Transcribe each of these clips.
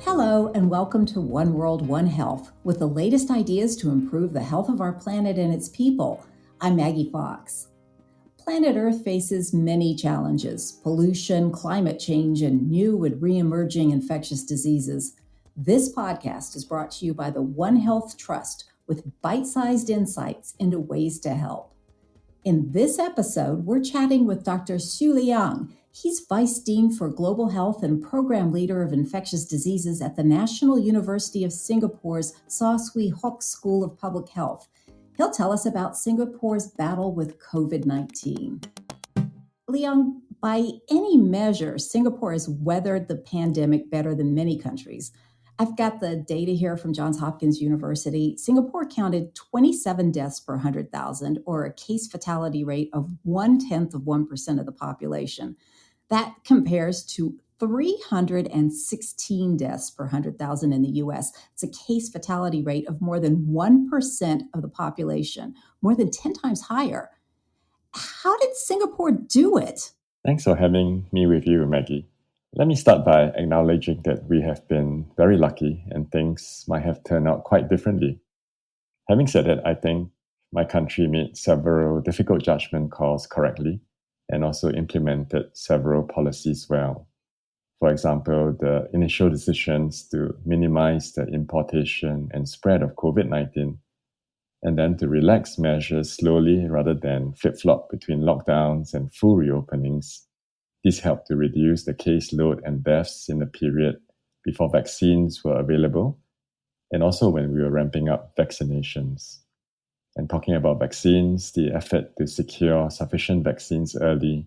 Hello, and welcome to One World, One Health, with the latest ideas to improve the health of our planet and its people. I'm Maggie Fox. Planet Earth faces many challenges: pollution, climate change, and new and re-emerging infectious diseases. This podcast is brought to you by the One Health Trust with bite-sized insights into ways to help. In this episode, we're chatting with Dr. Swee Yang. He's Vice Dean for Global Health and Program Leader of Infectious Diseases at the National University of Singapore's Swee Hock School of Public Health. He'll tell us about Singapore's battle with COVID-19. Liang, by any measure, Singapore has weathered the pandemic better than many countries. I've got the data here from Johns Hopkins University. Singapore counted 27 deaths per 100,000, or a case fatality rate of 0.1% of the population. That compares to 316 deaths per 100,000 in the US. It's a case fatality rate of more than 1% of the population, more than 10 times higher. How did Singapore do it? Thanks for having me with you, Maggie. Let me start by acknowledging that we have been very lucky and things might have turned out quite differently. Having said that, I think my country made several difficult judgment calls correctly and also implemented several policies well. For example, the initial decisions to minimize the importation and spread of COVID-19, and then to relax measures slowly rather than flip-flop between lockdowns and full reopenings. This helped to reduce the caseload and deaths in the period before vaccines were available, and also when we were ramping up vaccinations. And talking about vaccines, the effort to secure sufficient vaccines early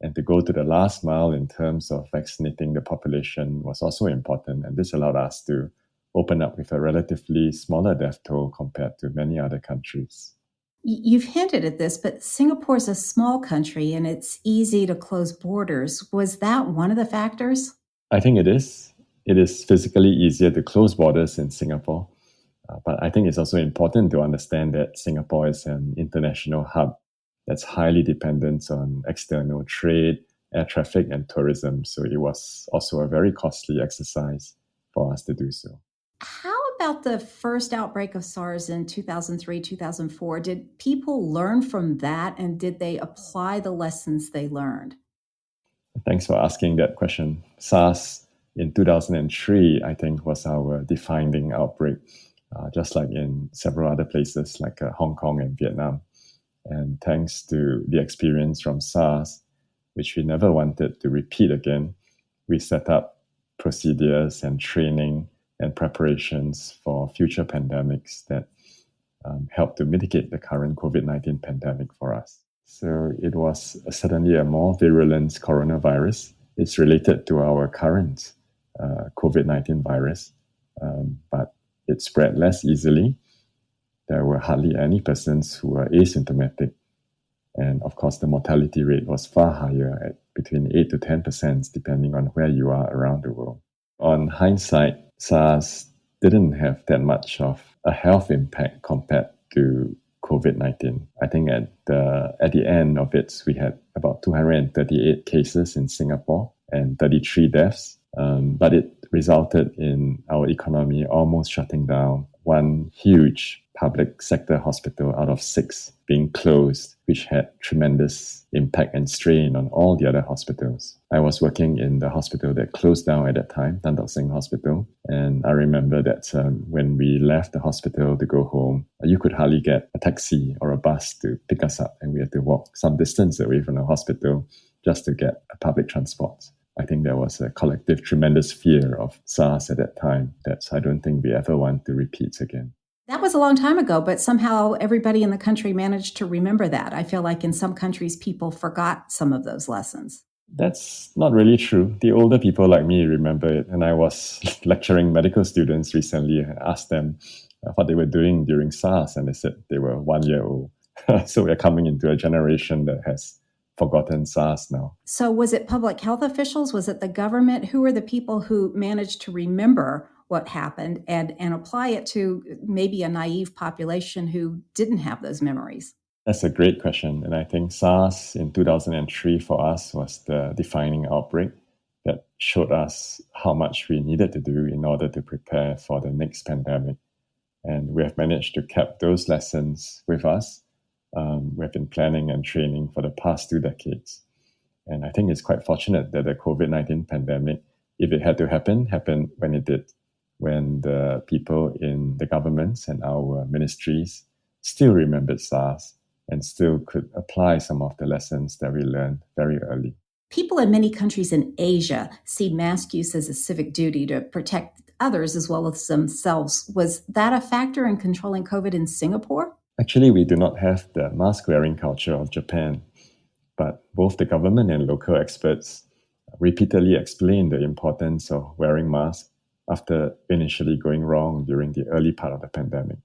and to go to the last mile in terms of vaccinating the population was also important, and this allowed us to open up with a relatively smaller death toll compared to many other countries. You've hinted at this, but Singapore's a small country and it's easy to close borders. Was that one of the factors? I think it is. It is physically easier to close borders in Singapore, but I think it's also important to understand that Singapore is an international hub that's highly dependent on external trade, air traffic, and tourism. So it was also a very costly exercise for us to do so. How about the first outbreak of SARS in 2003, 2004? Did people learn from that, and did they apply the lessons they learned? Thanks for asking that question. SARS in 2003, I think, was our defining outbreak, just like in several other places like Hong Kong and Vietnam. And thanks to the experience from SARS, which we never wanted to repeat again, we set up procedures and training and preparations for future pandemics that help to mitigate the current COVID-19 pandemic for us. So it was certainly a more virulent coronavirus. It's related to our current COVID-19 virus, but it spread less easily. There were hardly any persons who were asymptomatic. And of course, the mortality rate was far higher at between 8 to 10%, depending on where you are around the world. On hindsight, SARS didn't have that much of a health impact compared to COVID-19. I think at the end of it, we had about 238 cases in Singapore and 33 deaths. But it resulted in our economy almost shutting down, one huge public sector hospital out of 6 being closed, which had tremendous impact and strain on all the other hospitals. I was working in the hospital that closed down at that time, Tan Tock Seng Hospital, and I remember that when we left the hospital to go home, you could hardly get a taxi or a bus to pick us up, and we had to walk some distance away from the hospital just to get a public transport. I think there was a collective tremendous fear of SARS at that time that I don't think we ever want to repeat again. That was a long time ago, but somehow everybody in the country managed to remember that. I feel like in some countries, people forgot some of those lessons. That's not really true. The older people like me remember it. And I was lecturing medical students recently and asked them what they were doing during SARS. And they said they were 1 year old. So we're coming into a generation that has forgotten SARS now. So was it public health officials? Was it the government? Who were the people who managed to remember what happened and apply it to maybe a naive population who didn't have those memories? That's a great question. And I think SARS in 2003 for us was the defining outbreak. that showed us how much we needed to do in order to prepare for the next pandemic. And we have managed to keep those lessons with us. We have been planning and training for the past 2 decades. And I think it's quite fortunate that the COVID-19 pandemic, if it had to happen, happened when it did, when the people in the governments and our ministries still remembered SARS and still could apply some of the lessons that we learned very early. People in many countries in Asia see mask use as a civic duty to protect others as well as themselves. Was that a factor in controlling COVID in Singapore? Actually, we do not have the mask-wearing culture of Japan, but both the government and local experts repeatedly explained the importance of wearing masks after initially going wrong during the early part of the pandemic.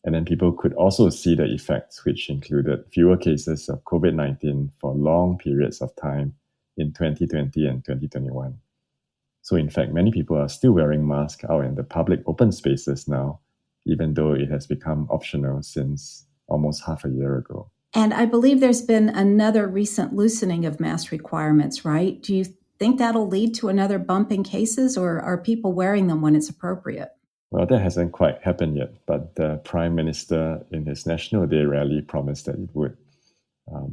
And then people could also see the effects, which included fewer cases of COVID-19 for long periods of time in 2020 and 2021. So in fact, many people are still wearing masks out in the public open spaces now, even though it has become optional since almost half a year ago. And I believe there's been another recent loosening of mask requirements, right? Do you think that'll lead to another bump in cases, or are people wearing them when it's appropriate? Well, that hasn't quite happened yet, but the Prime Minister in his National Day rally promised that it would.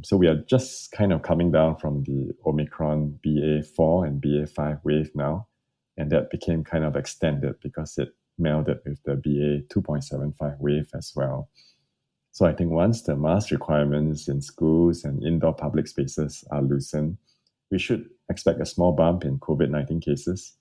So we are just kind of coming down from the Omicron BA4 and BA5 wave now, and that became kind of extended because it melded with the BA 2.75 wave as well. So I think once the mask requirements in schools and indoor public spaces are loosened, we should expect a small bump in COVID-19 cases,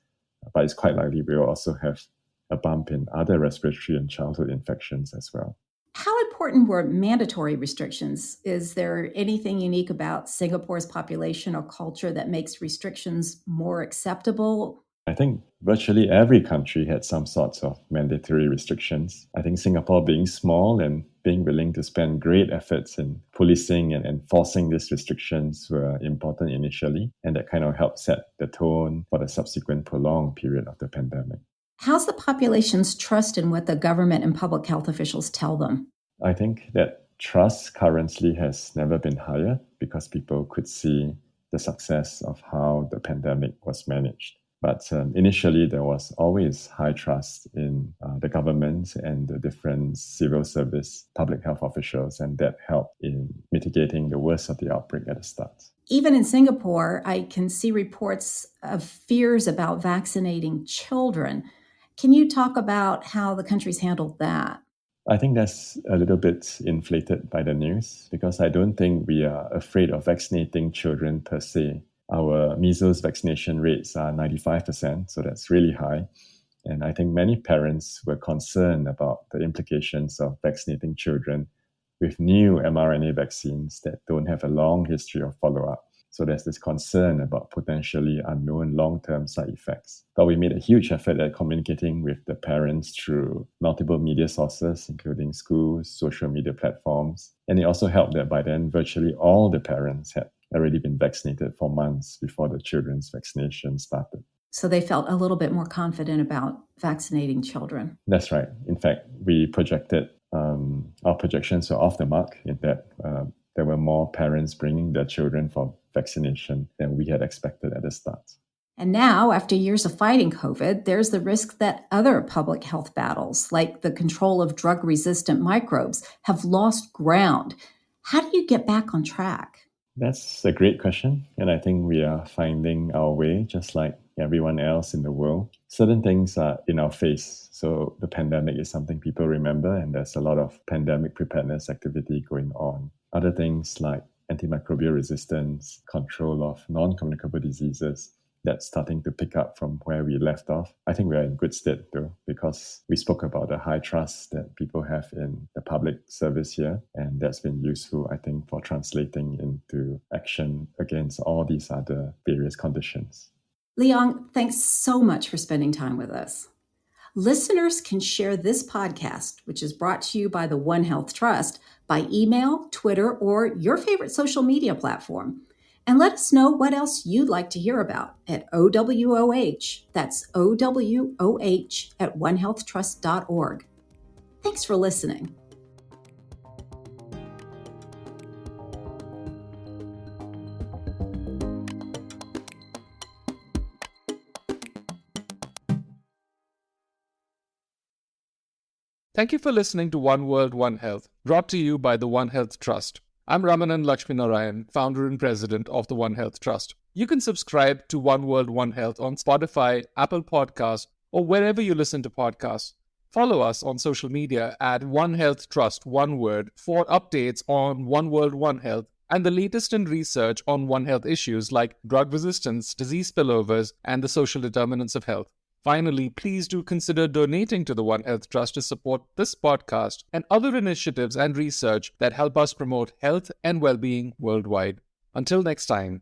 but it's quite likely we will also have a bump in other respiratory and childhood infections as well. How important were mandatory restrictions? Is there anything unique about Singapore's population or culture that makes restrictions more acceptable? I think virtually every country had some sorts of mandatory restrictions. I think Singapore, being small and being willing to spend great efforts in policing and enforcing these restrictions, were important initially, and that kind of helped set the tone for the subsequent prolonged period of the pandemic. How's the population's trust in what the government and public health officials tell them? I think that trust currently has never been higher because people could see the success of how the pandemic was managed. But initially, there was always high trust in the government and the different civil service public health officials, and that helped in mitigating the worst of the outbreak at the start. Even in Singapore, I can see reports of fears about vaccinating children. Can you talk about how the country's handled that? I think that's a little bit inflated by the news because I don't think we are afraid of vaccinating children per se. Our measles vaccination rates are 95%, so that's really high. And I think many parents were concerned about the implications of vaccinating children with new mRNA vaccines that don't have a long history of follow-up. So there's this concern about potentially unknown long-term side effects. But we made a huge effort at communicating with the parents through multiple media sources, including schools, social media platforms. And it also helped that by then, virtually all the parents had already been vaccinated for months before the children's vaccination started. So they felt a little bit more confident about vaccinating children. That's right. In fact, we projected, our projections were off the mark in that there were more parents bringing their children for vaccination than we had expected at the start. And now, after years of fighting COVID, there's the risk that other public health battles, like the control of drug-resistant microbes, have lost ground. How do you get back on track? That's a great question. And I think we are finding our way, just like everyone else in the world. Certain things are in our face. So the pandemic is something people remember, and there's a lot of pandemic preparedness activity going on. Other things like antimicrobial resistance, control of non-communicable diseases, that's starting to pick up from where we left off. I think we're in good stead though, because we spoke about the high trust that people have in the public service here. And that's been useful, I think, for translating into action against all these other various conditions. Leong, thanks so much for spending time with us. Listeners can share this podcast, which is brought to you by the One Health Trust, by email, Twitter, or your favorite social media platform. And let us know what else you'd like to hear about at OWOH. That's OWOH at onehealthtrust.org. Thanks for listening. Thank you for listening to One World, One Health, brought to you by the One Health Trust. I'm Ramanan Lakshminarayan, founder and president of the One Health Trust. You can subscribe to One World, One Health on Spotify, Apple Podcasts, or wherever you listen to podcasts. Follow us on social media at One Health Trust, one word, for updates on One World, One Health and the latest in research on One Health issues like drug resistance, disease spillovers, and the social determinants of health. Finally, please do consider donating to the One Health Trust to support this podcast and other initiatives and research that help us promote health and well-being worldwide. Until next time.